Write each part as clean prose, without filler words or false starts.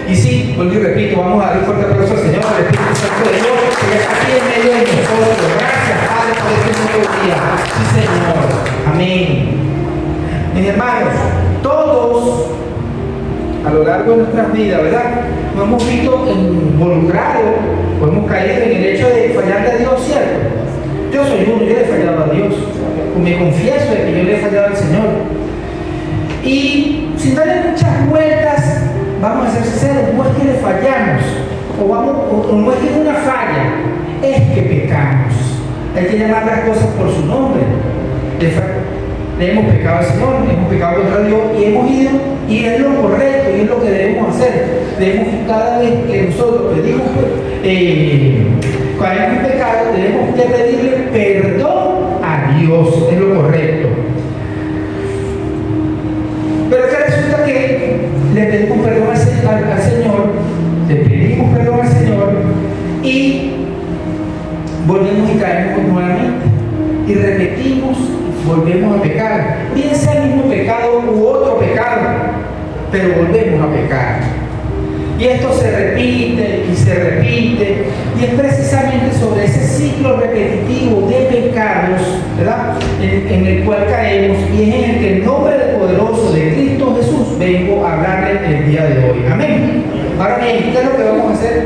Y sí, vuelvo y repito, vamos a dar un fuerte aplauso al Señor, al Espíritu Santo de Dios, que está aquí en medio de nosotros. Gracias, Padre, por este nuevo día. Sí, Señor. Amén. Mis hermanos, todos a lo largo de nuestras vidas, ¿verdad? Nos hemos visto involucrados o hemos caído en el hecho de fallarle a Dios, ¿cierto? Yo soy uno, yo le he fallado a Dios. Me confieso de que yo le he fallado al Señor. Y sin darle muchas vueltas, vamos a ser sinceros, no es que le fallamos, o no es que es una falla, es que pecamos. Hay que llamar las cosas por su nombre. Le hemos pecado al Señor, hemos pecado contra Dios y hemos ido, y es lo correcto, y es lo que debemos hacer. Debemos, cada vez que nosotros pedimos, cuando hay un pecado, tenemos que pedirle perdón a Dios, es lo correcto. Pero que resulta que le pedimos perdón al Señor, le pedimos perdón al Señor y volvemos y caemos nuevamente y repetimos, volvemos a pecar, bien sea el mismo pecado u otro pecado, pero volvemos a pecar. Y esto se repite y se repite, y es precisamente sobre ese ciclo repetitivo de pecados, ¿verdad?, en el cual caemos, y es en el que el nombre poderoso de Cristo Jesús vengo a hablarle el día de hoy. Amén. Ahora bien, ¿qué es lo que vamos a hacer?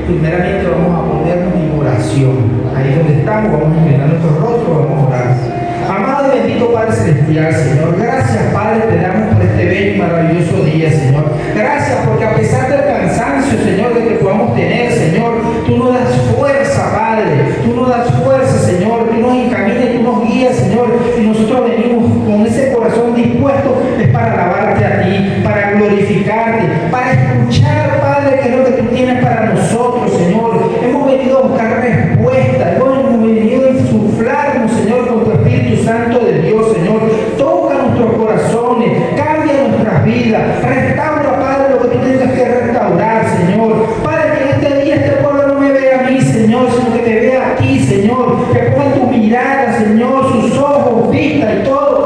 Primeramente vamos a ponernos en oración. Ahí donde estamos, vamos a inclinar nuestros rostros, vamos a orar. Amado y bendito Padre Celestial, Señor, gracias, Padre, te damos por este bello y maravilloso día, Señor. Gracias porque a pesar del cansancio, Señor, de que podamos tener, Señor, tú nos das fuerza, Padre, tú nos das fuerza, Señor, tú nos encaminas y tú nos guías, Señor, y nosotros venimos con ese corazón dispuesto, es para alabarte a ti, para glorificarte, para escuchar, Padre, qué es lo que tú tienes para nosotros, Señor. Hemos venido a buscar respuestas, hemos venido a insuflarnos, Señor, con tu Espíritu Santo de Dios, Señor. Toca nuestros corazones, cambia nuestras vidas, restaura, Padre, lo que tú tengas que restaurar, Señor. Padre, que en este día este pueblo no me vea a mí, Señor, sino que te vea a ti, Señor. Que ponga tu mirada, Señor, sus ojos, vista y todo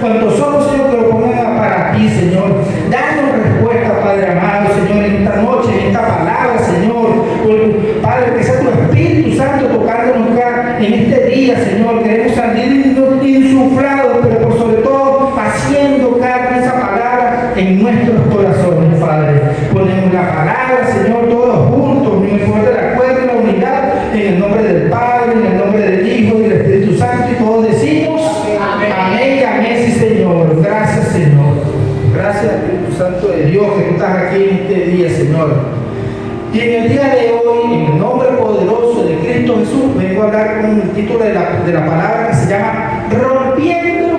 cuanto somos, Señor, que lo pongan para ti, Señor. Danos respuesta, Padre amado, Señor, en esta noche, en esta palabra, Señor. Padre, que sea tu Espíritu Santo tocándonos acá en este día, Señor. Queremos salir insuflados, pero por sobre todo haciendo carne esa palabra en nuestros corazones, Padre. Ponemos la palabra, Señor, todos juntos, en el poder de la cuerda y la unidad, en el nombre del Padre, en el nombre del Hijo y del Espíritu Santo, y todos decimos amén y amén, sí, Señor. Gracias, Señor. Gracias, Espíritu Santo de Dios, que tú estás aquí en este día, Señor. Y en el día de hoy, en el nombre poderoso de Cristo Jesús, vengo a hablar con el título de la palabra que se llama Rompiendo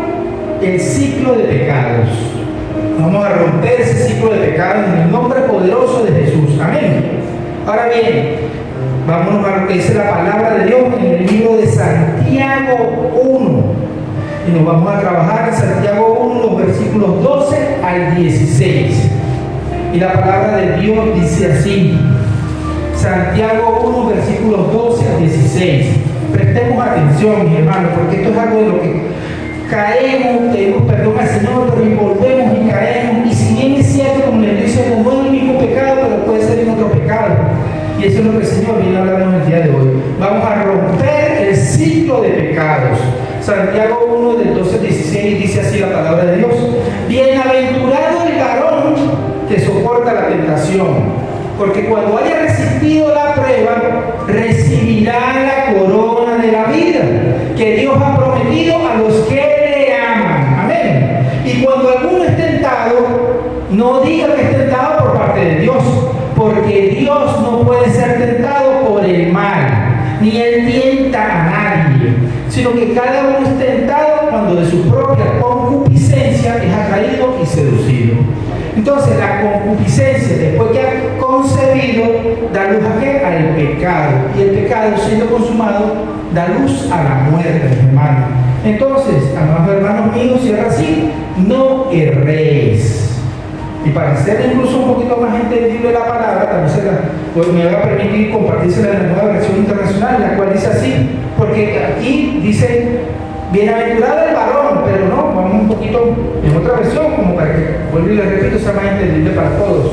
el ciclo de pecados. Vamos a romper ese ciclo de pecados en el nombre poderoso de Jesús. Amén. Ahora bien, vámonos a lo que dice la palabra de Dios en el libro de Santiago 1. Y nos vamos a trabajar en Santiago 1, los versículos 12 al 16. Y la palabra de Dios dice así. Santiago 1, versículos 12 al 16. Prestemos atención, mis hermanos, porque esto es algo de lo que caemos, pedimos perdón al Señor, pero y volvemos y caemos. Y si bien es cierto, como les dice, no es el mismo pecado, pero puede ser en otro pecado. Y eso es lo que el Señor viene a hablarnos el día de hoy. Vamos a romper el ciclo de pecados. Santiago 1, del 12 al 16, dice así la palabra de Dios. Bienaventurado el varón que soporta la tentación, porque cuando haya resistido la prueba, recibirá la corona de la vida que Dios ha prometido a los que le aman. Amén. Y cuando alguno es tentado, no diga que es tentado por parte de Dios, porque Dios no puede ser tentado por el mal, ni Él tienta a nadie, sino que cada uno es tentado cuando de su propia concupiscencia es atraído y seducido. Entonces la concupiscencia, después que ha concebido, da luz a ¿qué? Al pecado. Y el pecado, siendo consumado, da luz a la muerte, hermano. Entonces, amados hermanos míos, y ahora sí, no erréis. Y para hacer incluso un poquito más entendible la palabra, también pues me va a permitir compartírsela en la nueva versión internacional, la cual dice así, porque aquí dice bienaventurado el varón, pero no, vamos un poquito en otra versión, como para que, vuelvo y les repito, sea más entendible para todos.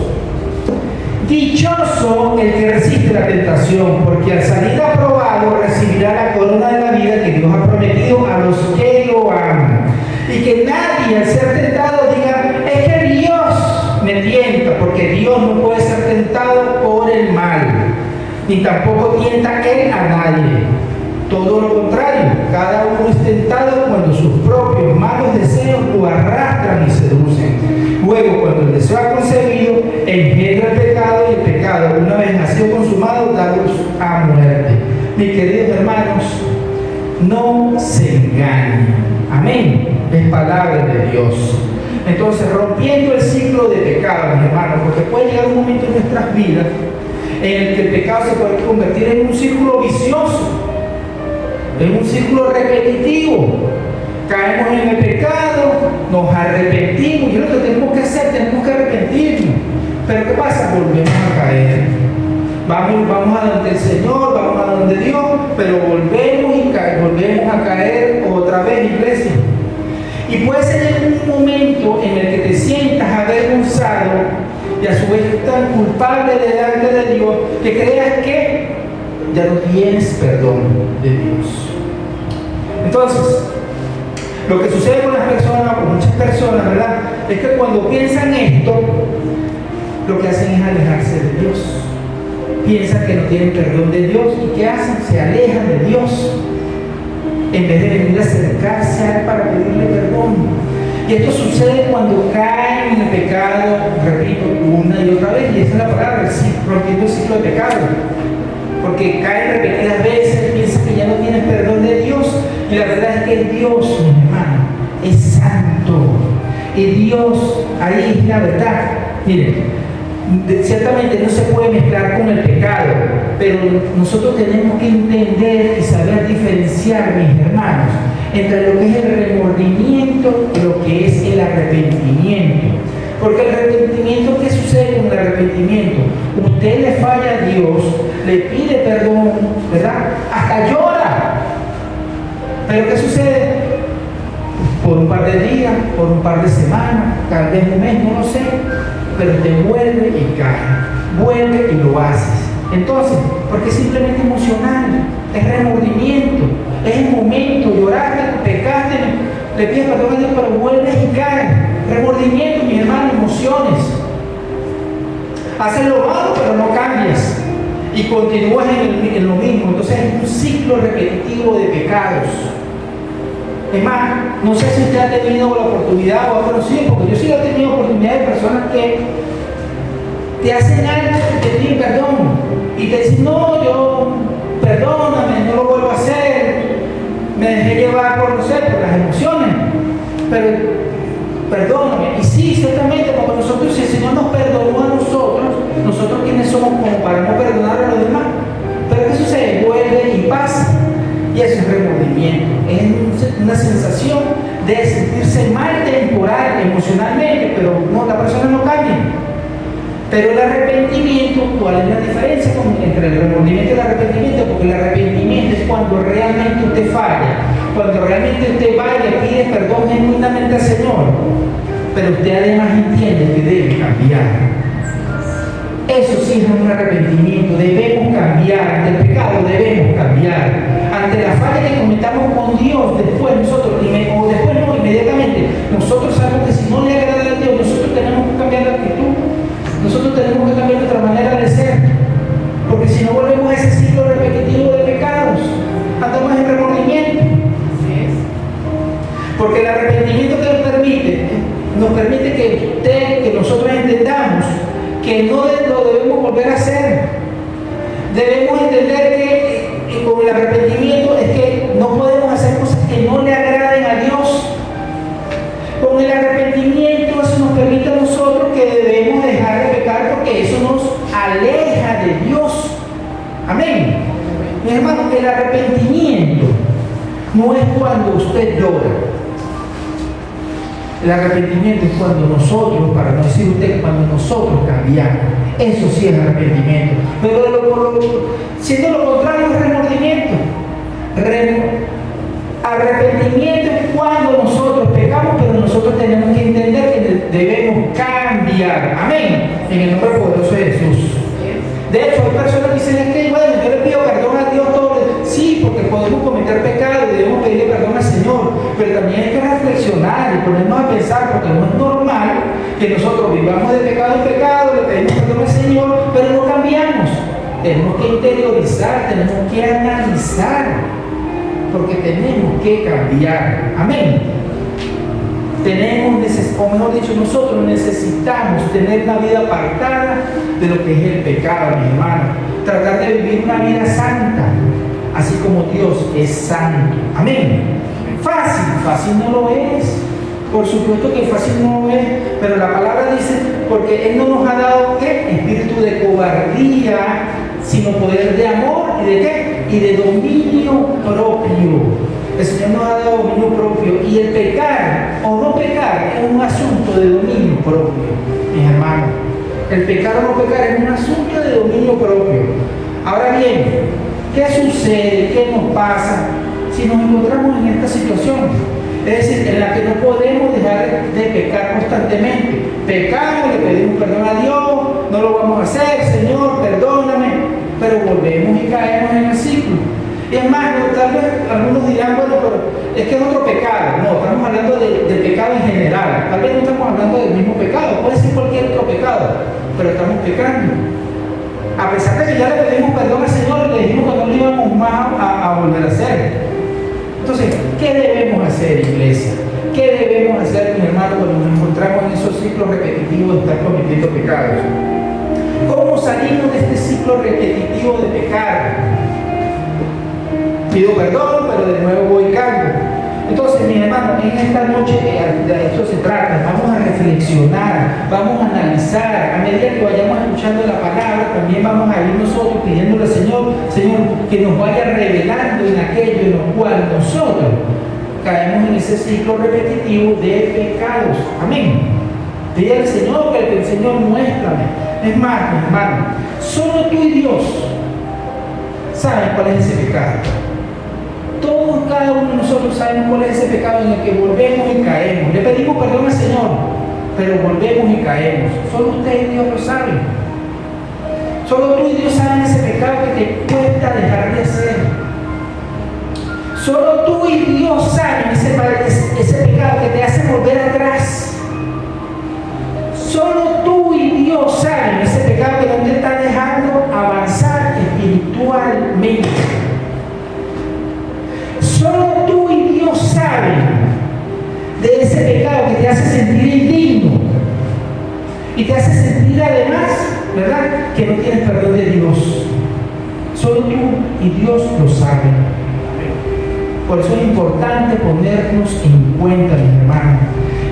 Dichoso el que resiste la tentación, porque al salir aprobado recibirá la corona de la vida que Dios ha prometido a los que lo aman. Y que nadie al ser tentado diga, es que Dios me tienta, porque Dios no puede ser tentado por el mal, ni tampoco tienta Él a nadie. Todo lo contrario, cada uno es tentado cuando sus propios malos deseos lo arrastran y seducen. Luego, cuando el deseo ha concebido, engendra el pecado, y el pecado, una vez nacido consumado, da luz a muerte. Mis queridos hermanos, no se engañen. Amén. Es palabra de Dios. Entonces, rompiendo el ciclo de pecado, mis hermanos, porque puede llegar un momento en nuestras vidas en el que el pecado se puede convertir en un círculo vicioso, en un círculo repetitivo. Caemos en el pecado, nos arrepentimos, y es lo que tenemos que hacer, tenemos que arrepentirnos. Pero ¿qué pasa? Volvemos a caer. Vamos a donde el Señor, vamos a donde Dios, pero volvemos a caer otra vez, iglesia. Y puede ser en un momento en el que te sientas avergonzado y a su vez tan culpable delante de Dios, que creas que ya no tienes perdón de Dios. Entonces, lo que sucede con las personas, con muchas personas, ¿verdad?, es que cuando piensan esto, lo que hacen es alejarse de Dios. Piensan que no tienen perdón de Dios, y ¿qué hacen? Se alejan de Dios en vez de venir a acercarse a Él para pedirle perdón. Y esto sucede cuando caen en el pecado, repito, una y otra vez, y esa es la palabra, rompiendo el ciclo de pecado. Porque caen repetidas veces, piensan que ya no tienen perdón de Dios, y la verdad es que Dios, mi hermano, es santo. Y Dios, ahí es la verdad. Miren, ciertamente no se puede mezclar con el pecado, pero nosotros tenemos que entender y saber diferenciar, mis hermanos, entre lo que es el remordimiento y lo que es el arrepentimiento. Porque el arrepentimiento, ¿qué sucede con el arrepentimiento? Usted le falla a Dios, le pide perdón, ¿verdad? Hasta llora. Pero ¿qué sucede? Por un par de días, por un par de semanas, tal vez un mes, no lo sé, pero te vuelve y cae, vuelve y lo haces. Entonces, porque es simplemente emocional, es remordimiento, es el momento, lloraste, pecaste, le pides perdón a Dios, pero vuelves y caes. Remordimiento, mi hermano, emociones. Haces lo malo, pero no cambias y continúas en lo mismo. Entonces es un ciclo repetitivo de pecados. Es más, no sé si usted ha tenido la oportunidad o ha conocido, porque yo sí he tenido oportunidad de personas que te hacen algo y te piden perdón y te dicen, no, yo, perdóname, no lo vuelvo a hacer, me dejé llevar por, no sé, por las emociones, pero perdóname. Y sí, ciertamente, como nosotros, si el Señor nos perdonó a nosotros quienes somos como para no perdonar a los demás. Pero ¿qué sucede? Vuelve y pasa. Y eso es remordimiento, es una sensación de sentirse mal temporal, emocionalmente, pero no, la persona no cambia. Pero el arrepentimiento, ¿cuál es la diferencia entre el remordimiento y el arrepentimiento? Porque el arrepentimiento es cuando realmente usted falla, cuando realmente usted va y le pide perdón genuinamente al Señor, pero usted además entiende que debe cambiar. Eso sí es un arrepentimiento, debemos cambiar, ante el pecado debemos cambiar. Ante la falla que cometamos con Dios, después nosotros, o después no, inmediatamente, nosotros sabemos que si no le agrada a Dios, nosotros tenemos que cambiar la actitud, nosotros tenemos que cambiar nuestra manera de ser, porque si no volvemos a ese ciclo repetitivo de pecados, andamos en remordimiento. Porque el arrepentimiento que nos permite que nosotros entendamos que no lo debemos volver a hacer. Debemos entender que con el arrepentimiento es que no podemos hacer cosas que no le agraden a Dios. Con el arrepentimiento eso nos permite a nosotros que debemos dejar de pecar, porque eso nos aleja de Dios. Amén. Mi hermano, el arrepentimiento no es cuando usted llora. El arrepentimiento es cuando nosotros, para no decir usted, cuando nosotros cambiamos. Eso sí es arrepentimiento. Pero siendo lo contrario es remordimiento. Arrepentimiento es cuando nosotros pecamos, pero nosotros tenemos que entender que debemos cambiar. cambiar. Amén. En el nombre poderoso de Jesús. De hecho, hay personas que dicen, es que bueno, yo le pido perdón a Dios todo. Sí, porque podemos cometer pecado y debemos pedirle perdón al Señor, pero también hay que reflexionar y ponernos a pensar, porque no es normal que nosotros vivamos de pecado en pecado, le pedimos perdón al Señor, pero no cambiamos. Tenemos que interiorizar, tenemos que analizar, porque tenemos que cambiar. Amén. O mejor dicho, nosotros necesitamos tener una vida apartada de lo que es el pecado, mis hermanos. Tratar de vivir una vida santa, así como Dios es santo. Amén. Fácil no lo es. Por supuesto que fácil no lo es, pero la palabra dice, porque Él no nos ha dado ¿qué? Espíritu de cobardía, sino poder de amor y de ¿qué? Y de dominio propio. El Señor nos ha dado dominio propio, y el pecar o no pecar es un asunto de dominio propio, mis hermanos. El pecar o no pecar es un asunto de dominio propio. Ahora bien, ¿qué sucede? ¿Qué nos pasa si nos encontramos en esta situación? Es decir, en la que no podemos dejar de pecar constantemente. Pecamos, le pedimos perdón a Dios, no lo vamos a hacer, Señor, perdóname, pero volvemos y caemos en el ciclo. Y es más, tal vez algunos dirán, bueno, pero es que es otro pecado. No, estamos hablando de pecado en general. Tal vez no estamos hablando del mismo pecado, puede ser cualquier otro pecado, pero estamos pecando. A pesar de que ya le pedimos perdón al Señor, le dijimos que no lo íbamos más a volver a hacer. Entonces, ¿qué debemos hacer, iglesia? ¿Qué debemos hacer, mi hermano, cuando nos encontramos en esos ciclos repetitivos de estar cometiendo pecados? ¿Cómo salimos de este ciclo repetitivo de pecar? Pido perdón, pero de nuevo voy y caigo. Entonces, mis hermanos, en esta noche de esto se trata. Vamos a reflexionar, vamos a analizar. A medida que vayamos escuchando la palabra, también vamos a ir nosotros pidiéndole al Señor, que nos vaya revelando en aquello en lo cual nosotros caemos en ese ciclo repetitivo de pecados. Amén. Pide al Señor que el Señor muéstrame. Es más, mis hermanos, solo tú y Dios saben cuál es ese pecado. Todos, cada uno de nosotros sabemos cuál es ese pecado en el que volvemos y caemos. Le pedimos perdón al Señor, pero volvemos y caemos. Solo usted y Dios lo saben. Solo tú y Dios saben ese pecado que te cuesta dejar de hacer. Solo tú y Dios saben ese pecado que te hace volver atrás. Solo tú y Dios saben ese pecado que no te está dejando avanzar espiritualmente. Solo tú y Dios saben de ese pecado que te hace sentir indigno y te hace sentir además, ¿verdad?, que no tienes perdón de Dios. Solo tú y Dios lo saben. Por eso es importante ponernos en cuenta, mis hermanos.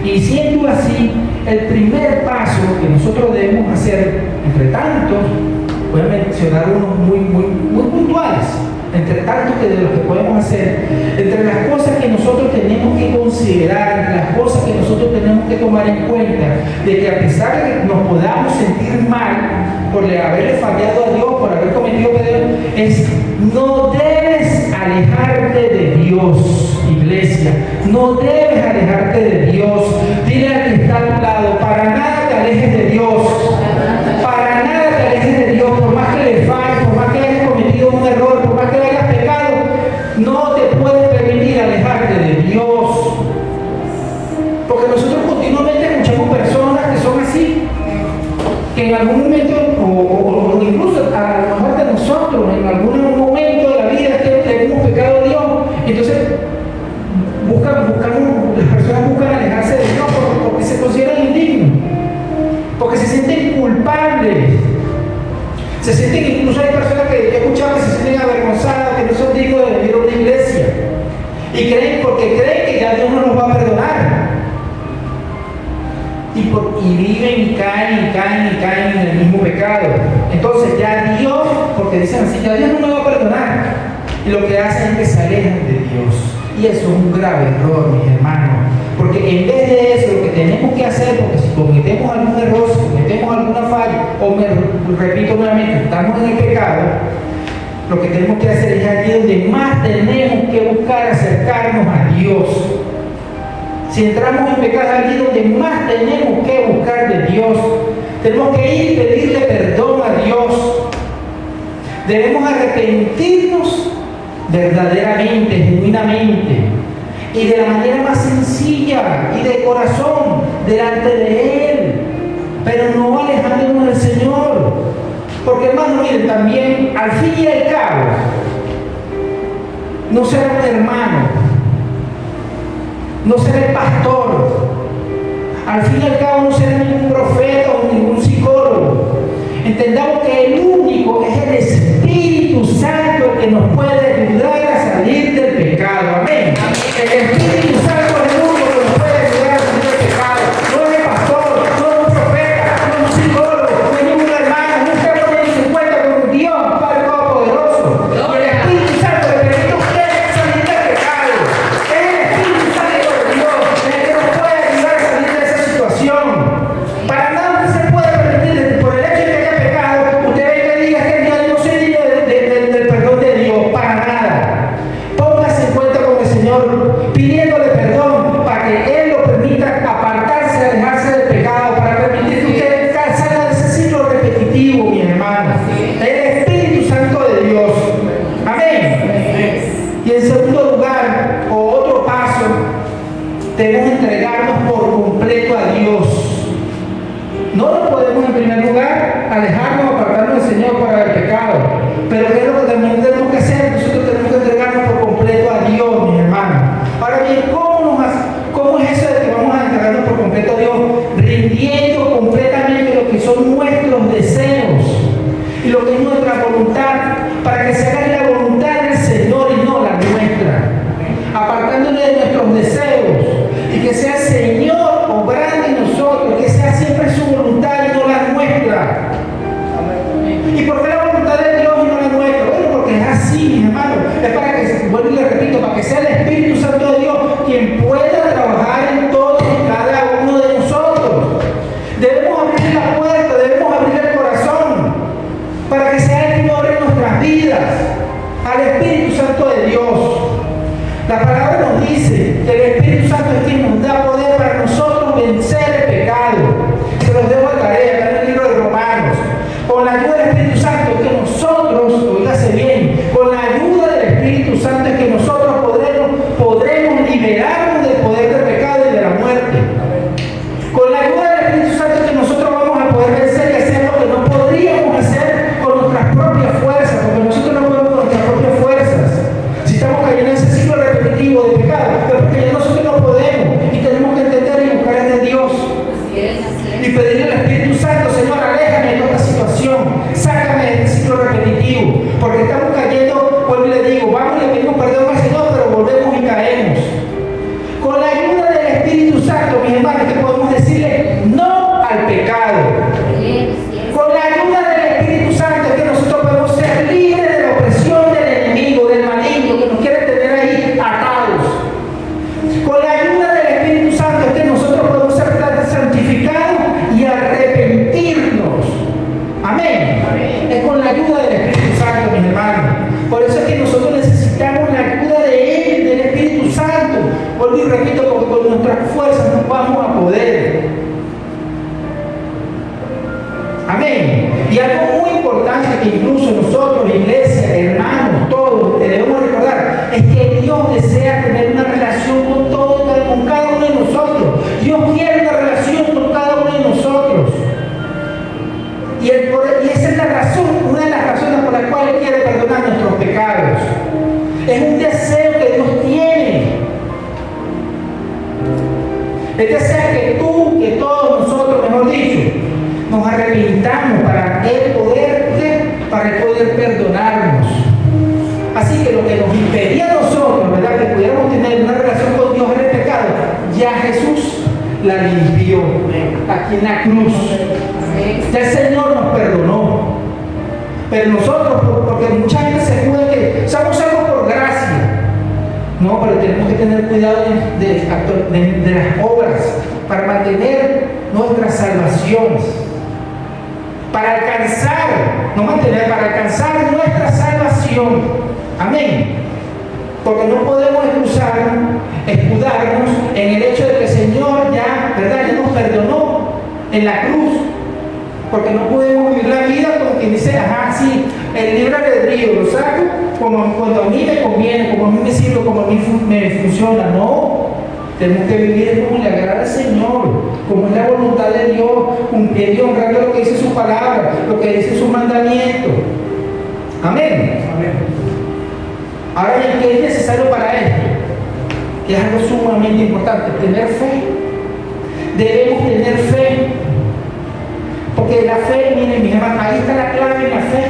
Y siendo así, el primer paso que nosotros debemos hacer, entre tantos, voy a mencionar unos muy puntuales, entre tantos que de lo que podemos hacer, entre las cosas que nosotros tenemos que considerar, entre las cosas que nosotros tenemos que tomar en cuenta, de que a pesar de que nos podamos sentir mal por haberle fallado a Dios, por haber cometido pecado, es no debes alejarte de Dios, iglesia. No debes alejarte de Dios. Dile al que está a tu lado, para nada te alejes de Dios. Para nada te alejes de Dios, por más que le falles, por más que hayas cometido un error, por más que hayas pecado, no te puedes permitir alejarte de Dios. Porque nosotros continuamente escuchamos personas que son así, que en algún momento, o incluso a lo mejor de nosotros, en algún momento de la vida que hemos pecado a Dios, entonces las personas buscan alejarse de Dios porque se consideran indignos, porque se sienten culpables, se sienten, incluso hay personas que he escuchado que se sienten avergonzadas, que no son dignos de venir a una iglesia, y porque creen que ya Dios no los va a perdonar. Y viven y caen en el mismo pecado. Entonces ya Dios, porque dicen así, ya Dios no me va a perdonar. Y lo que hacen es que se alejan de Dios. Y eso es un grave error, mis hermanos. Porque en vez de eso, lo que tenemos que hacer, porque si cometemos algún error, si cometemos alguna falla, repito nuevamente, estamos en el pecado, lo que tenemos que hacer es allí donde más tenemos que buscar acercarnos a Dios. Si entramos en pecado, allí donde más tenemos que buscar de Dios, Tenemos que ir y pedirle perdón a Dios. Debemos arrepentirnos verdaderamente, genuinamente, y de la manera más sencilla y de corazón, delante de Él, pero no alejándonos del Señor. Porque, hermano, miren, también, al fin y al cabo, no será un hermano, no será el pastor, al fin y al cabo no será ningún profeta o ningún psicólogo. Entendamos que el único es el Espíritu Santo el que nos puede ayudar a salir del pecado. Amén. El Espíritu Santo es el único que nos puede ayudar a salir del pecado. No es el pastor, no es un profeta, no es un psicólogo, no es ningún hermano, no está poniendo en cuenta con Dios, Padre Todopoderoso. Y el Espíritu Santo le permite a usted salir del pecado. Es el Espíritu Santo de Dios el que nos puede ayudar a salir de esa situación. Para nada se puede permitir, por el hecho de que haya pecado, usted venga y diga que Dios no se diga del perdón de Dios. Para nada. Póngase en cuenta con el Señor, pidiéndole perdón para que Él lo permita apartarse, alejarse del pecado, para permitir que usted salga de ese ciclo repetitivo, mi hermano. El Espíritu Santo de Dios. Amén. Y en segundo lugar, o otro paso, debemos entregarnos por completo a Dios. No nos podemos, en primer lugar, alejarnos, apartarnos del Señor para el pecado. Pero ¿qué es lo que también tenemos que hacer? Nosotros tenemos que entregarnos por completo a Dios, mi hermano. Ahora bien, ¿cómo es eso de que vamos a entregarnos por completo a Dios? Rindiendo completamente lo que son nuestros deseos y lo que es nuestra voluntad, para que se haga la voluntad del Señor y no la nuestra. Apartándole de nuestros deseos y que sea el Señor obrando en nosotros, que sea siempre su voluntad y no la nuestra. ¿Y por qué la voluntad de Dios y no la nuestra? Bueno, porque es así, mis hermanos. Es para que, vuelvo y le repito, para que sea el Espíritu Santo de Dios quien pueda trabajar en todos y cada uno de nosotros. Debemos abrir la puerta, debemos abrir el corazón para que sea el Señor en nuestras vidas, al Espíritu Santo de Dios. La palabra nos dice que el Espíritu Santo es quien nos da poder para nosotros vencer el pecado. Se los dejo de tarea, está en el libro de Romanos. Con la ayuda del Espíritu Santo es que nosotros, oígase bien, con la ayuda del Espíritu Santo es que nosotros podremos liberarnos del poder del pecado y de la muerte. Con la ayuda del Espíritu Santo es que nosotros vamos a poder vencer y hacer lo que no podríamos hacer con nuestras propias fuerzas, porque nosotros no podemos con nuestras propias fuerzas. Si estamos cayendo en ese ciclo repetitivo de pecado, es porque ya nosotros no podemos y tenemos que entender y buscar de Dios. Y pedirle al Espíritu Santo, Señor, aléjame de toda esta situación, sácame de este ciclo repetitivo, porque estamos cayendo, vuelvo y le digo, vamos y le pedimos perdón al Señor, pero volvemos y caemos. Con la ayuda del Espíritu Santo, mis hermanos, que podemos decirle no al pecado. Con la ayuda del Espíritu Santo, que nosotros podemos ser libres de la opresión del enemigo, del maligno, que nos quiere tener ahí atados. Con la ayuda del Espíritu Santo, que nosotros podemos ser santificados y arrepentirnos. Amén. Es con la ayuda del Espíritu Santo, mis hermanos. Por eso es que nosotros necesitamos la ayuda de Él, del Espíritu Santo. Vuelvo y repito, porque con nuestras fuerzas no vamos a poder. Amén. Y algo muy importante que incluso nosotros, iglesia, hermanos, todos, debemos recordar, es que Dios desea tener una relación con cada uno de nosotros. Dios quiere una relación con cada uno de nosotros. Y esa es la razón, una de las razones por las cuales Él quiere perdonar nuestros pecados. Es un deseo que Dios tiene. Él desea que tú, que todos nosotros, mejor dicho, nos arrepintamos para Él poder perdonarnos. Así que lo que nos impedía a nosotros, ¿verdad?, que pudiéramos tener una relación con Dios en el pecado, ya Jesús la limpió aquí en la cruz. Ya el Señor nos perdonó. Pero nosotros, porque mucha gente se jura que somos salvos por gracia. No, pero tenemos que tener cuidado de las obras para mantener nuestras salvaciones. Para alcanzar nuestra salvación. Amén. Porque no podemos escudarnos en el hecho de que el Señor ya, ¿verdad?, ya nos perdonó en la cruz. Porque no podemos vivir la vida como quien dice, ajá, sí, el libre albedrío lo saco como cuando a mí me conviene, como a mí me sirve, como a mí me funciona. No, tenemos que vivir como le agrada al Señor, como es la voluntad de Dios, cumpliendo y honrando lo que dice su palabra, lo que dice su mandamiento. Amén. Amén. Ahora bien, ¿qué es necesario para esto? Que es algo sumamente importante, tener fe. Debemos tener fe. Porque la fe, miren mis hermanos, ahí está la clave en la fe.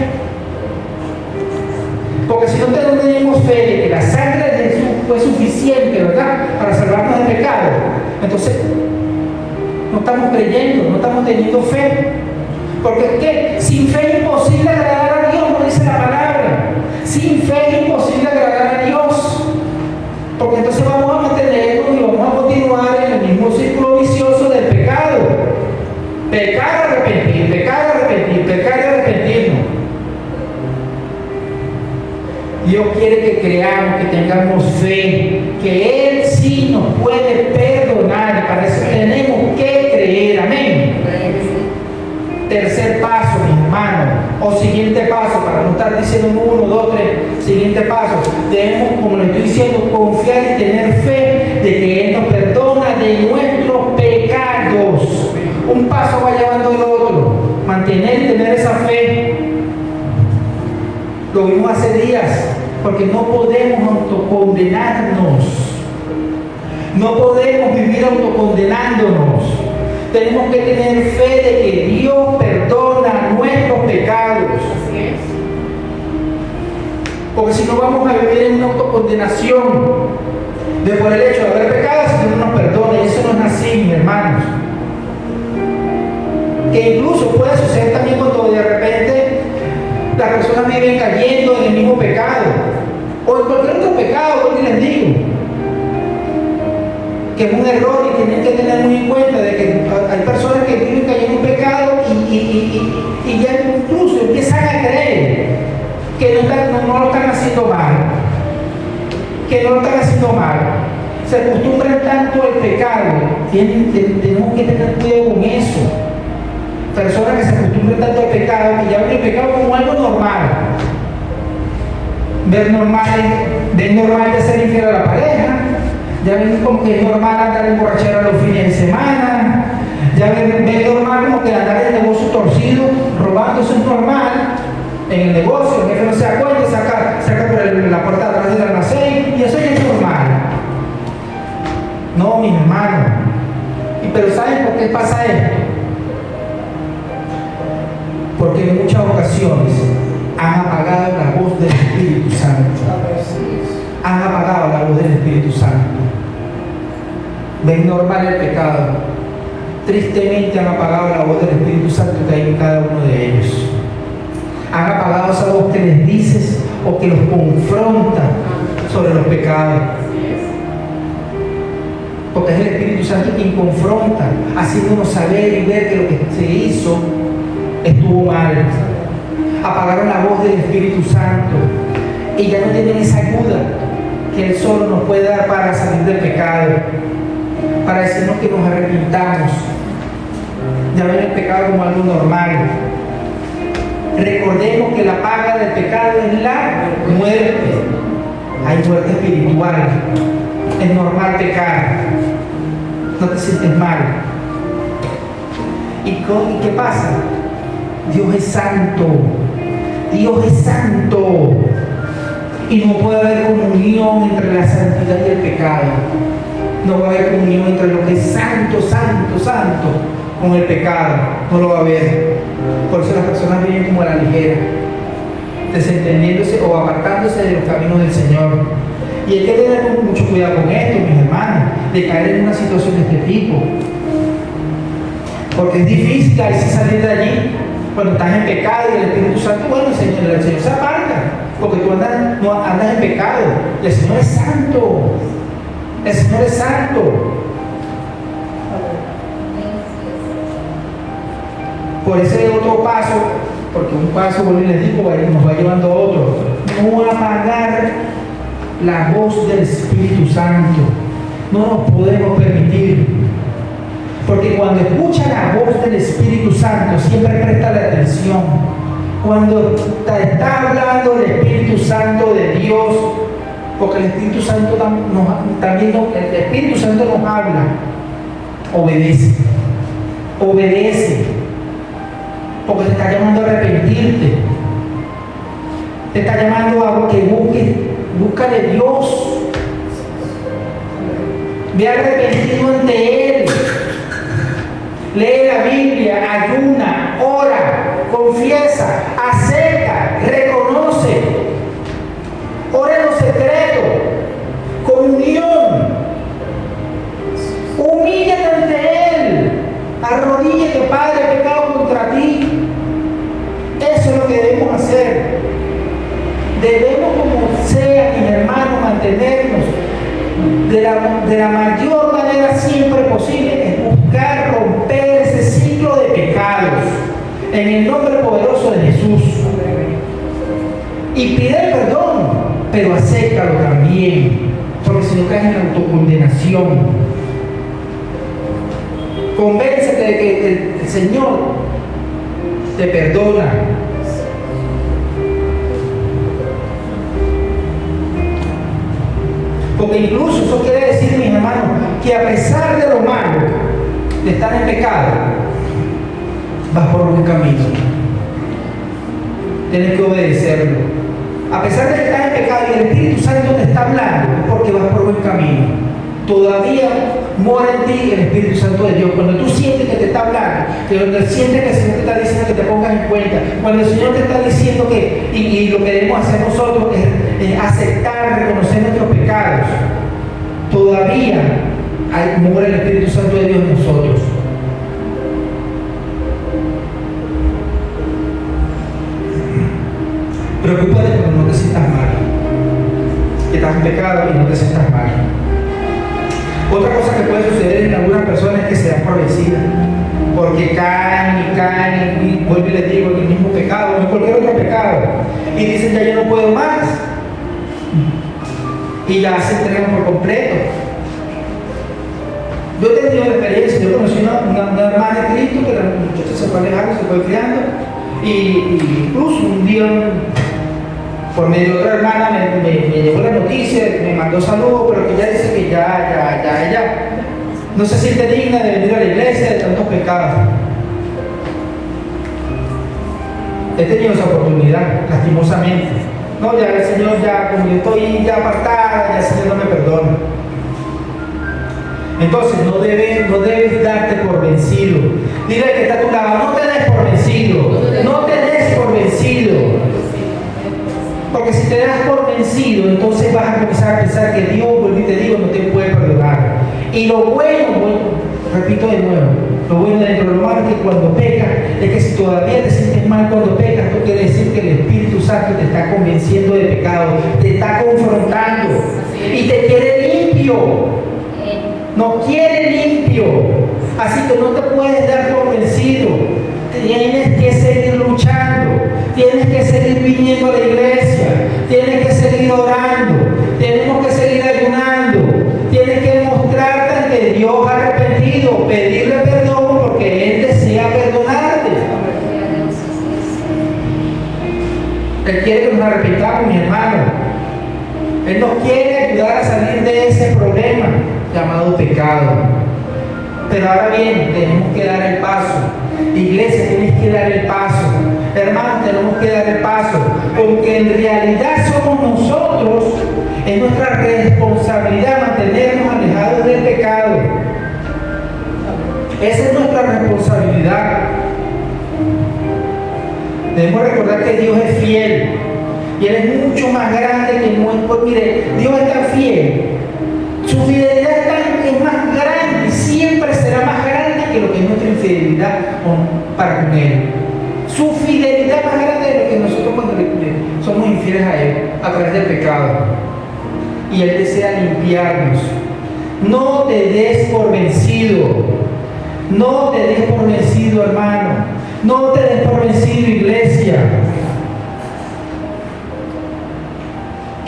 Porque si no tenemos fe de que la sangre de Jesús fue suficiente, ¿verdad?, para salvarnos del pecado, entonces no estamos creyendo, no estamos teniendo fe. Porque es que sin fe es imposible agradar a Dios, como dice la palabra. Sin fe es imposible agradar a Dios. Porque entonces vamos a mantenernos y vamos a continuar en el mismo círculo vicioso del pecado. Pecar, arrepentir, pecar, arrepentir, pecar y arrepentirnos. Dios quiere que creamos, que tengamos fe, que Él sí nos puede perdonar, y para eso tenemos que creer. Amén. Tercer paso, mis hermanos, o siguiente paso, para no estar diciendo 1, 2, 3, siguiente paso, debemos, como les estoy diciendo, confiar y tener fe de que Él nos perdona de nuestros pecados. Un paso va llevando el otro, mantener y tener esa fe. Lo vimos hace días, porque no podemos autocondenarnos, no podemos vivir autocondenándonos. Tenemos que tener fe de que Dios perdona nuestros pecados. Así es. Porque si no vamos a vivir en una autocondenación de por el hecho de haber pecado, si no nos perdona, y eso no es así, mis hermanos. Que incluso puede suceder también cuando de repente las personas viven cayendo en el mismo pecado, o en cualquier otro pecado, hoy les digo que es un error y tienen que tener muy en cuenta de que hay personas que viven cayendo en un pecado y ya incluso empiezan a creer que no lo están haciendo mal, se acostumbran tanto al pecado. Tenemos que tener cuidado con eso. Personas que se acostumbran tanto al pecado, que ya ven el pecado como algo normal. Ven normal de ser infiel a la pareja, ya ven como que es normal andar en borrachera los fines de semana, ya ven normal como que andar en el negocio torcido, robando, eso es normal. En el negocio, el jefe no se da cuenta, saca por la puerta de atrás del almacén, y eso ya es normal. No, mis hermanos. Pero ¿saben por qué pasa esto? Porque en muchas ocasiones han apagado la voz del Espíritu Santo. Han apagado la voz del Espíritu Santo. Ven normal el pecado. Tristemente han apagado la voz del Espíritu Santo que hay en cada uno de ellos. Han apagado esa voz que les dices o que los confronta sobre los pecados. Porque es el Espíritu Santo quien confronta, haciéndonos saber y ver que lo que se hizo estuvo mal. Apagaron la voz del Espíritu Santo y ya no tienen esa ayuda que Él solo nos puede dar para salir del pecado, para decirnos que nos arrepintamos. Ya ven el pecado como algo normal. Recordemos que la paga del pecado es la muerte. Hay muerte espiritual. Es normal pecar. No te sientes mal. ¿Y qué pasa? Dios es santo. Dios es santo. Y no puede haber comunión entre la santidad y el pecado. No va a haber comunión entre lo que es santo, santo, santo con el pecado. No lo va a haber. Por eso las personas viven como a la ligera, desentendiéndose o apartándose de los caminos del Señor. Y hay que tener mucho cuidado con esto, mis hermanos, de caer en una situación de este tipo. Porque es difícil a veces salir de allí cuando estás en pecado y el Espíritu Santo, bueno, el Señor se aparta, porque tú andas en pecado. Y el Señor es santo. El Señor es santo. Por ese otro paso, porque un paso, bueno, les digo, nos va llevando a otro. No apagar la voz del Espíritu Santo. No nos podemos permitir. Porque cuando escucha la voz del Espíritu Santo, siempre presta la atención. Cuando está hablando el Espíritu Santo de Dios, porque el Espíritu Santo el Espíritu Santo nos habla, obedece. Obedece. Porque te está llamando a arrepentirte. Te está llamando a que busca de Dios. Ve arrepentido ante Él. Lee la Biblia, ayuna, ora, confiesa, acepta, reconoce. Ora en lo secreto, comunión. Humíllate ante Él. Arrodíllate, Padre, he pecado contra ti. Eso es lo que debemos hacer. Debemos, como sea, mis hermanos, mantenernos de la mayor manera siempre posible, es buscar romper ese ciclo de pecados en el nombre poderoso de Jesús. Y pide perdón, pero acéptalo también, porque si no caes en la autocondenación. Convéncete de que el Señor te perdona. Porque incluso eso quiere decir, mis hermanos, que a pesar de lo malo, de estar en pecado, vas por buen camino. Tienes que obedecerlo. A pesar de que estás en pecado y el Espíritu Santo te está hablando, es porque vas por buen camino. Todavía mora en ti el Espíritu Santo de Dios. Cuando tú sientes que te está hablando, cuando sientes que el Señor te está diciendo que te pongas en cuenta, cuando el Señor te está diciendo que, y lo que debemos hacer nosotros es aceptar, reconocer nuestros pecados, todavía mora el Espíritu Santo de Dios en nosotros. Preocúpate porque no te sientas mal, que estás en pecado y no te sientas mal. Otra cosa que puede suceder en algunas personas es que se dan por vencidas, porque caen y vuelvo y les digo, el mismo pecado, no es cualquier otro pecado, y dicen ya yo no puedo más, y ya se entregan por completo. Yo he tenido la experiencia, yo conocí una hermana de Cristo que la muchacha se fue alejando, se fue criando, y incluso un día, por medio de otra hermana, me llegó la noticia, me mandó saludos, pero que ella dice que ya no se siente digna de venir a la iglesia de tantos pecados. He tenido esa oportunidad, lastimosamente. No, ya el Señor, ya como yo estoy ya apartada, ya el Señor no me perdona. Entonces no debes darte por vencido. Dile al que está a tu lado, no te des por vencido. No te des por vencido. Porque si te das por vencido, entonces vas a comenzar a pensar que Dios, vuelvo y te digo, no te puede perdonar. Y lo bueno, repito de nuevo, lo bueno dentro de lo malo es que cuando pecas, es que si todavía te sientes mal cuando pecas, esto quiere decir que el Espíritu Santo te está convenciendo de pecado, te está confrontando y te quiere limpio. Nos quiere limpio. Así que no te puedes dar por vencido. Tienes que seguir luchando. Tienes que seguir viniendo a la iglesia. Tienes que seguir orando. Tenemos que seguir ayunando. Tienes que mostrarte ante Dios arrepentido. Pedirle perdón porque Él desea perdonarte. Él quiere que nos arrepentamos, mi hermano. Él nos quiere ayudar a salir de ese problema llamado pecado. Pero ahora bien, tenemos que dar el paso. Iglesia, tienes que dar el paso. Hermanos, tenemos que dar el paso. Porque en realidad somos nosotros, es nuestra responsabilidad mantenernos alejados del pecado. Esa es nuestra responsabilidad. Debemos recordar que Dios es fiel. Y Él es mucho más grande que nuestro. Mire, Dios es tan fiel. Su fidelidad es más grande, siempre será más grande que lo que es nuestra infidelidad para con Él. Su fidelidad es más grande de lo que nosotros cuando somos infieles a Él, a través del pecado. Y Él desea limpiarnos. No te des por vencido. No te des por vencido, hermano. No te des por vencido, iglesia.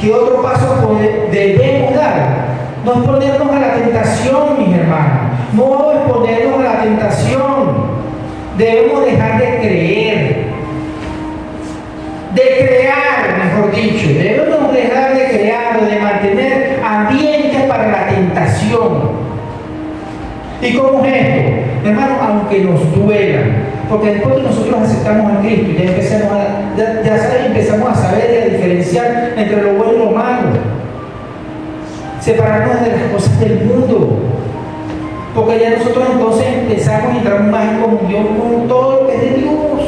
¿Qué otro paso debemos dar? No es ponernos a la tentación, mis hermanos. no exponernos a la tentación. Debemos dejar de creer, de crear, mejor dicho. Debemos dejar de crear o de mantener ambientes para la tentación. ¿Y cómo es esto? Hermano, aunque nos duela, porque después que nosotros aceptamos a Cristo, empezamos a saber y a diferenciar entre lo bueno y lo malo, separarnos de las cosas del mundo, porque ya nosotros entonces empezamos y entramos más en comunión con todo lo que es de Dios,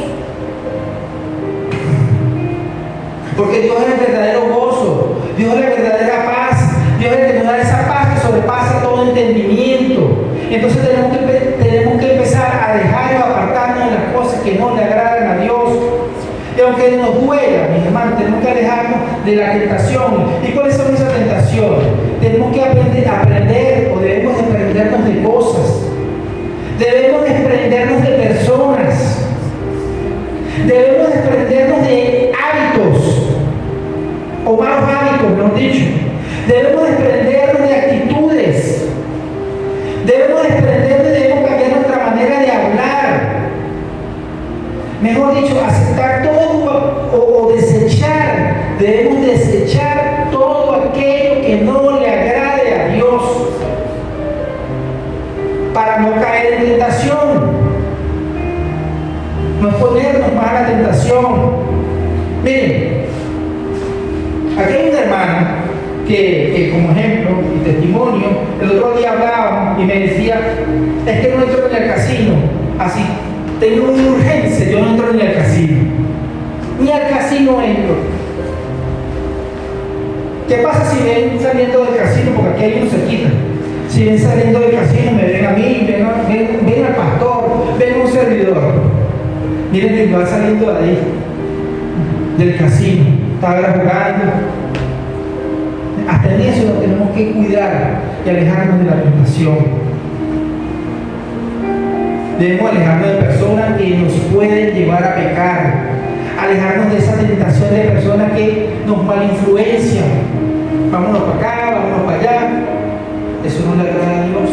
porque Dios es el verdadero gozo, Dios es la verdadera paz, Dios es el que nos da esa paz que sobrepasa todo entendimiento. Entonces tenemos que empezar a dejar o apartarnos de las cosas que no le agradan a Dios. Y aunque nos duela, mis hermanos, tenemos que alejarnos de la tentación. ¿Y cuáles son esas tentaciones? Tenemos que aprender o debemos desprendernos de cosas. Debemos desprendernos de personas. Debemos desprendernos de hábitos o malos hábitos, mejor dicho. Debemos desprendernos de actitudes. Debemos desprendernos, debemos cambiar nuestra manera de hablar. Mejor dicho, aceptar todo o desechar. Debemos desechar todo aquello que no le agrade a Dios para no caer en tentación. No exponernos más a la tentación. Miren, aquí hay una hermana que como ejemplo y testimonio, el otro día hablábamos y me decía, es que no entro en el casino, así, tengo una urgencia, yo no entro ni al casino, ni al casino entro. ¿Qué pasa si ven saliendo del casino? Porque aquí hay uno cerquita. Si ven saliendo del casino, me ven a mí, ven al pastor, ven a un servidor. Miren que va saliendo de ahí, del casino, está ahora jugando. Hasta en eso nos tenemos que cuidar y alejarnos de la tentación. Debemos alejarnos de personas que nos pueden llevar a pecar, alejarnos de esa tentación de personas que nos malinfluencian. Vámonos para acá, vámonos para allá. Eso no le agrada a Dios.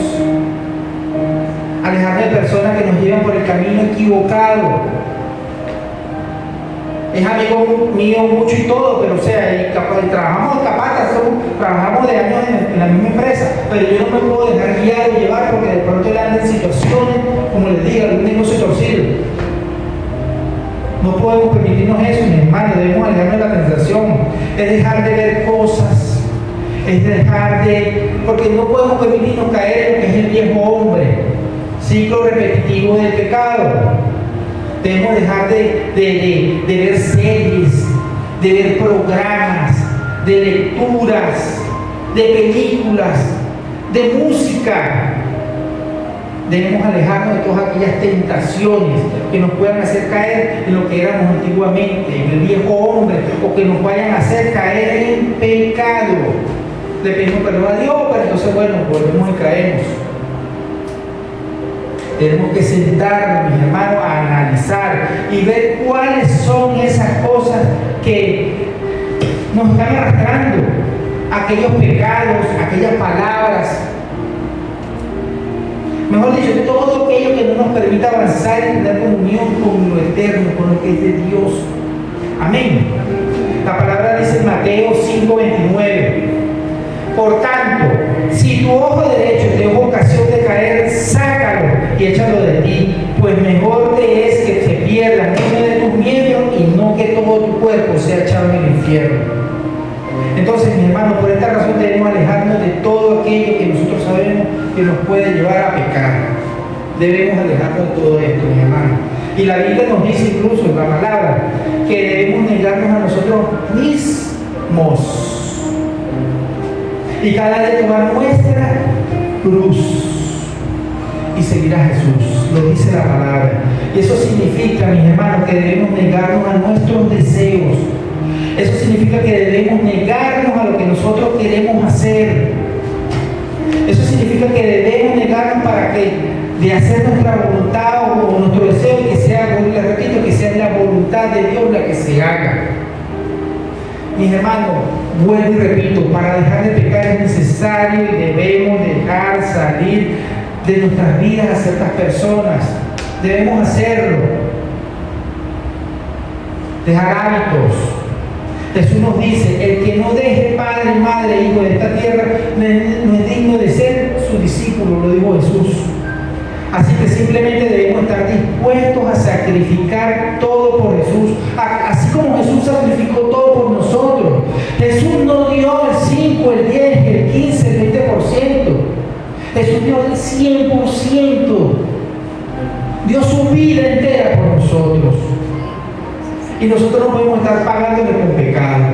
Alejarnos de personas que nos llevan por el camino equivocado. Es amigo mío mucho y todo, pero o sea, trabajamos de capata, trabajamos de años en la misma empresa, pero yo no me puedo dejar guiar o llevar porque de pronto le andan situaciones, como les digo, algún negocio torcido. No podemos permitirnos eso, mis hermanos, debemos alejarnos de la tentación, es dejar de ver cosas, es dejar de, porque no podemos permitirnos caer en lo que es el viejo hombre, ciclo repetitivo del pecado. Debemos dejar de ver series, de ver programas, de lecturas, de películas, de música. Debemos alejarnos de todas aquellas tentaciones que nos puedan hacer caer en lo que éramos antiguamente, en el viejo hombre, o que nos vayan a hacer caer en pecado. Le pedimos perdón a Dios, pero entonces bueno, volvemos y caemos. Tenemos que sentarnos, mis hermanos, a analizar y ver cuáles son esas cosas que nos están arrastrando, aquellos pecados, aquellas palabras. Mejor dicho, todo aquello que no nos permita avanzar y tener comunión con lo eterno, con lo que es de Dios. Amén. La palabra dice en Mateo 5:29. Por tanto, si tu ojo derecho te da ocasión de caer, sácalo y échalo de ti, pues mejor te es que te pierdas uno de tus miembros y no que todo tu cuerpo sea echado en el infierno. Entonces, mi hermano, por esta razón debemos alejarnos de todo aquello que nosotros sabemos que nos puede llevar a pecar. Debemos alejarnos de todo esto, mi hermano. Y la Biblia nos dice incluso en la palabra que debemos negarnos a nosotros mismos y cada día tomar nuestra cruz y seguir a Jesús, lo dice la palabra. Y eso significa, mis hermanos, que debemos negarnos a nuestros deseos. Eso significa que debemos negarnos a lo que nosotros queremos hacer. Eso significa que debemos negarnos para que de hacer nuestra voluntad o nuestro deseo, que sea, les repito, que sea la voluntad de Dios la que se haga. Mis hermanos, vuelvo y repito, para dejar de pecar es necesario y debemos dejar salir de nuestras vidas a ciertas personas. Debemos hacerlo. Dejar hábitos. Jesús nos dice: el que no deje padre, madre, hijo de esta tierra, no es digno de ser su discípulo, lo dijo Jesús. Así que simplemente debemos estar dispuestos a sacrificar todo por Jesús, así como Jesús sacrificó todo por nosotros. Jesús no dio el 5, el 10, el 15, el 20%. Jesús dio el 100%. Dio su vida entera por nosotros. Y nosotros no podemos estar pagándole con pecado.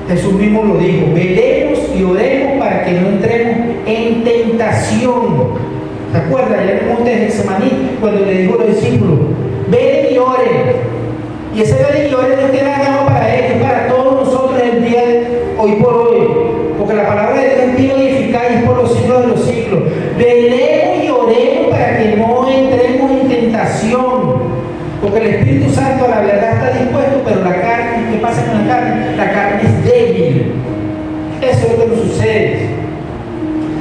Jesús mismo lo dijo: velemos y oremos para que no entremos en tentación. ¿Se acuerdan? Ya en el monte de Getsemaní, cuando le dijo a los discípulos: velen y oren. Y ese velen y oren no queda nada para ellos, para todos nosotros el día de hoy por hoy. Porque la palabra de Dios es viva y eficaz y es por los siglos de los siglos. Velemos y oremos para que no entremos en tentación. Porque el Espíritu Santo a la verdad está dispuesto, pero la carne, ¿qué pasa con la carne? La carne es débil. Eso es lo que nos sucede.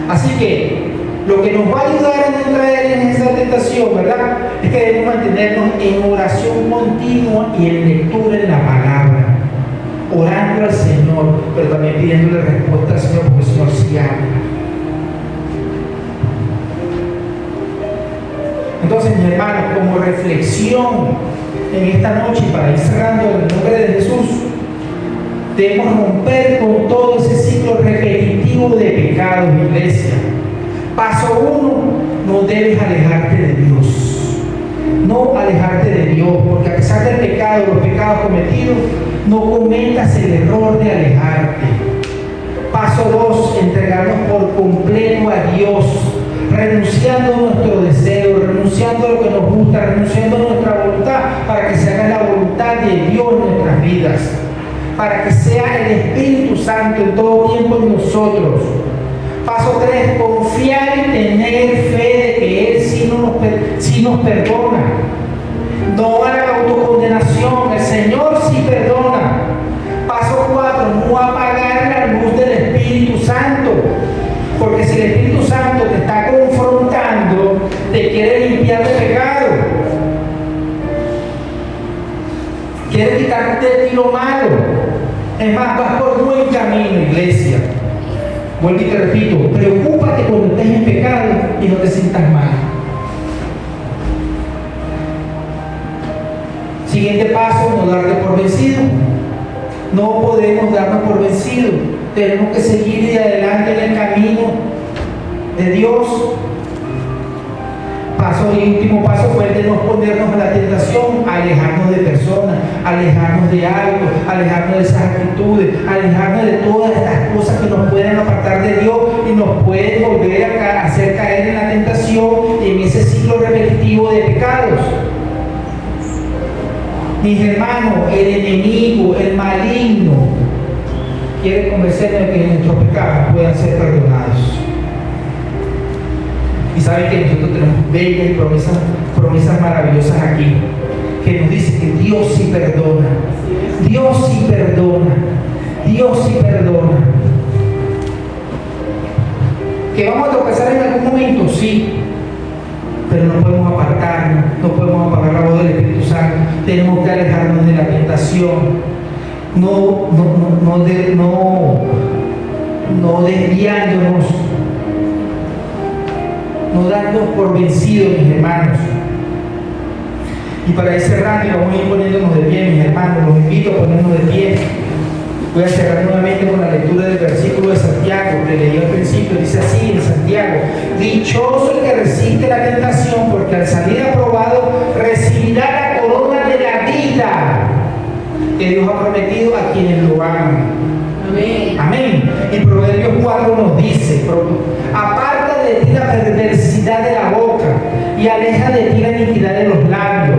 Así que lo que nos va a ayudar a no entrar en esa tentación, ¿verdad?, es que debemos mantenernos en oración continua y en lectura en la palabra, orando al Señor, pero también pidiéndole respuesta al Señor, porque el Señor sí habla. Entonces, mis hermanos, como reflexión en esta noche, y para ir cerrando en el nombre de Jesús, debemos romper con todo ese ciclo repetitivo de pecados, iglesia. Paso 1, no debes alejarte de Dios. No alejarte de Dios, porque a pesar del pecado, los pecados cometidos, no cometas el error de alejarte. Paso 2, entregarnos por completo a Dios, renunciando a nuestro deseo, renunciando a lo que nos gusta, renunciando a nuestra voluntad, para que se haga la voluntad de Dios en nuestras vidas, para que sea el Espíritu Santo en todo tiempo en nosotros. Paso 3, confiar y tener fe de que Él sí nos perdona. No a la autocondenación, el Señor sí perdona. Paso 4, no apagar la luz del Espíritu Santo. Porque si el Espíritu Santo te está confrontando, te quiere limpiar de pecado, quiere quitarte de ti lo malo. Es más, vas por buen camino, iglesia. Vuelvo y te repito: preocúpate cuando estés en pecado y no te sientas mal. Siguiente paso: no darte por vencido. No podemos darnos por vencidos. Tenemos que seguir de adelante en el camino de Dios. Paso y último paso fue el de no ponernos a la tentación, alejarnos de personas, alejarnos de hábitos, alejarnos de esas actitudes, alejarnos de todas estas cosas que nos pueden apartar de Dios y nos pueden volver a hacer caer en la tentación y en ese ciclo repetitivo de pecados. Mis hermanos, el enemigo, el maligno, quiere convencernos de que nuestros pecados puedan ser perdonados. Y saben que nosotros tenemos bellas y promesas maravillosas aquí, que nos dice que Dios sí perdona. Dios sí perdona. Dios sí perdona. ¿Que vamos a tropezar en algún momento? Sí. Pero no podemos apartarnos, no podemos apagar la voz del Espíritu Santo. Tenemos que alejarnos de la tentación. No desviándonos, no dándonos por vencidos, mis hermanos. Y para ir cerrando, y vamos a ir poniéndonos de pie, mis hermanos, los invito a ponernos de pie. Voy a cerrar nuevamente con la lectura del versículo de Santiago, que leí al principio. Dice así en Santiago: dichoso el que resiste la tentación, porque al salir aprobado recibirá la corona de la vida que Dios ha prometido a quienes lo aman. Amén. Amén. Y Proverbios 4 nos dice: aparta de ti la perversidad de la boca y aleja de ti la iniquidad de los labios.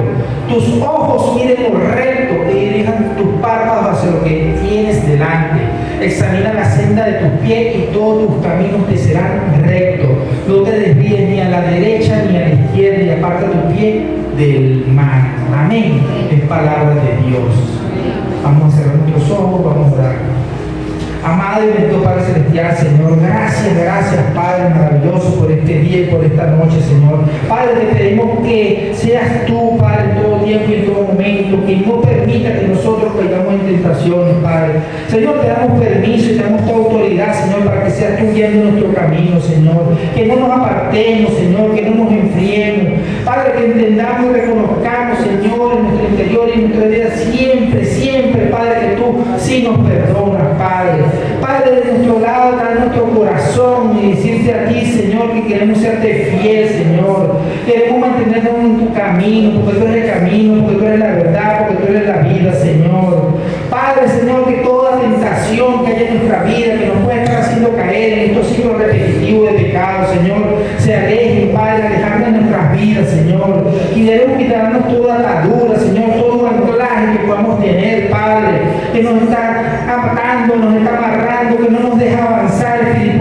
Tus ojos miren lo recto y dirijan tus párpados hacia lo que tienes delante. Examina la senda de tus pies y todos tus caminos te serán rectos. No te desvíes ni a la derecha ni a la izquierda, y aparta tu pie del mal. Amén. Es palabra de Dios. Vamos a cerrar nuestros ojos, vamos a orar. Amado y bendito Padre Celestial, celestial, Señor. Gracias, gracias, Padre maravilloso, por este día y por esta noche, Señor. Padre, te pedimos que seas tú, Padre, en todo tiempo y en todo momento, que no permita que nosotros caigamos en tentaciones, Padre. Señor, te damos permiso y te damos tu autoridad, Señor, para que seas tú guiando nuestro camino, Señor. Que no nos apartemos, Señor, que no nos enfriemos. Padre, que entendamos y reconozcamos, Señor, en nuestro interior y en nuestra vida siempre, siempre, Padre, que tú sí nos perdonas, Padre. Padre, de nuestro lado, trae nuestro corazón y decirte a ti, Señor, que queremos serte fiel, Señor. Queremos mantenernos en tu camino, porque tú eres el camino, porque tú eres la verdad, porque tú eres la vida, Señor. Padre, Señor, que toda tentación que haya en nuestra vida, que nos pueda estar haciendo caer en estos ciclos repetitivos de pecado, Señor, se alejen, Padre, alejando de nuestras vidas, Señor. Y debemos quitarnos toda atadura, Señor, todo anclaje que podamos tener, Padre, que nos está atando, nos está amarrando, que no nos deja avanzar espiritualmente